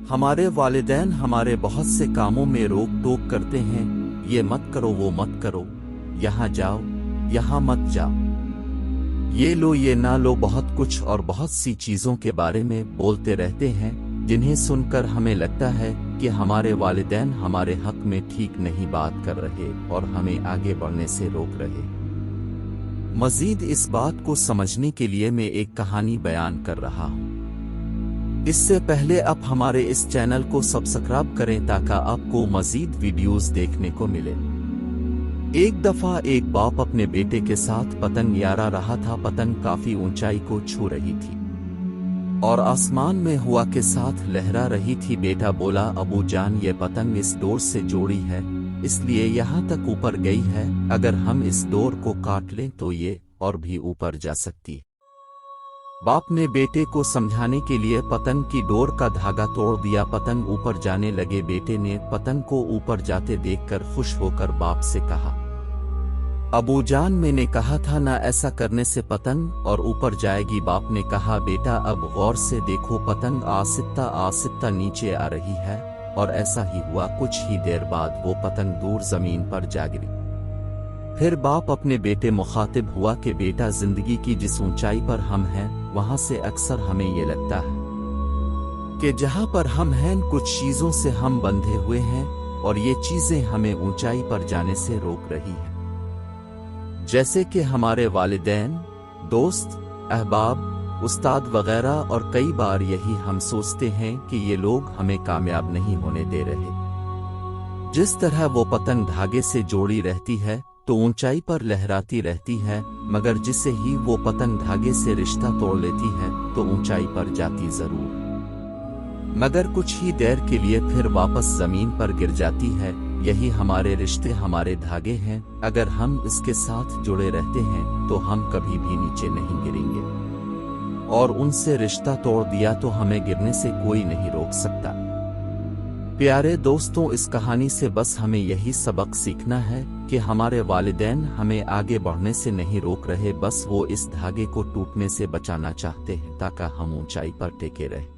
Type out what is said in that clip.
हमारे वालिदैन हमारे बहुत से कामों में रोक टोक करते हैं, ये मत करो वो मत करो, यहाँ जाओ यहाँ मत जाओ, ये लो ये ना लो, बहुत कुछ और बहुत सी चीज़ों के बारे में बोलते रहते हैं जिन्हें सुनकर हमें लगता है कि हमारे वालिदैन हमारे हक में ठीक नहीं बात कर रहे और हमें आगे बढ़ने से रोक रहे। मज़ीद इस बात को समझने के लिए मैं एक कहानी बयान कर रहा हूँ। इससे पहले आप हमारे इस चैनल को सब्सक्राइब करें ताकि आपको मज़ीद वीडियोस देखने को मिले। एक दफा एक बाप अपने बेटे के साथ पतंग यारा रहा था। पतंग काफी ऊंचाई को छू रही थी और आसमान में हवा के साथ लहरा रही थी। बेटा बोला, अबू जान ये पतंग इस डोर से जोड़ी है, इसलिए यहाँ तक ऊपर गई है, अगर हम इस डोर को काट लें तो ये और भी ऊपर जा सकती। बाप ने बेटे को समझाने के लिए पतंग की डोर का धागा तोड़ दिया। पतंग ऊपर जाने लगे। बेटे ने पतंग को ऊपर जाते देखकर खुश होकर बाप से कहा, अबू जान मैंने कहा था ना, ऐसा करने से पतंग और ऊपर जाएगी। बाप ने कहा, बेटा अब गौर से देखो, पतंग आहिस्ता नीचे आ रही है। और ऐसा ही हुआ। कुछ ही देर बाद वो पतंग दूर जमीन पर जा गिरी। फिर बाप अपने बेटे मुखातिब हुआ कि बेटा, जिंदगी की जिस ऊंचाई पर हम हैं वहां से अक्सर हमें ये लगता है कि जहां पर हम हैं कुछ चीजों से हम बंधे हुए हैं और ये चीजें हमें ऊंचाई पर जाने से रोक रही हैं, जैसे कि हमारे वालिदैन, दोस्त, अहबाब, उस्ताद वगैरह। और कई बार यही हम सोचते हैं कि ये लोग हमें कामयाब नहीं होने दे रहे। जिस तरह वो पतंग धागे से जोड़ी रहती है तो ऊंचाई पर लहराती रहती है, मगर जिसे ही वो पतंग धागे से रिश्ता तोड़ लेती है तो ऊंचाई पर जाती जरूर, मगर कुछ ही देर के लिए फिर वापस जमीन पर गिर जाती है। यही हमारे रिश्ते, हमारे धागे हैं। अगर हम इसके साथ जुड़े रहते हैं तो हम कभी भी नीचे नहीं गिरेंगे, और उनसे रिश्ता तोड़ दिया तो हमें गिरने से कोई नहीं रोक सकता। प्यारे दोस्तों, इस कहानी से बस हमें यही सबक सीखना है कि हमारे वालिदैन हमें आगे बढ़ने से नहीं रोक रहे, बस वो इस धागे को टूटने से बचाना चाहते हैं ताकि हम ऊंचाई पर टिके रहें।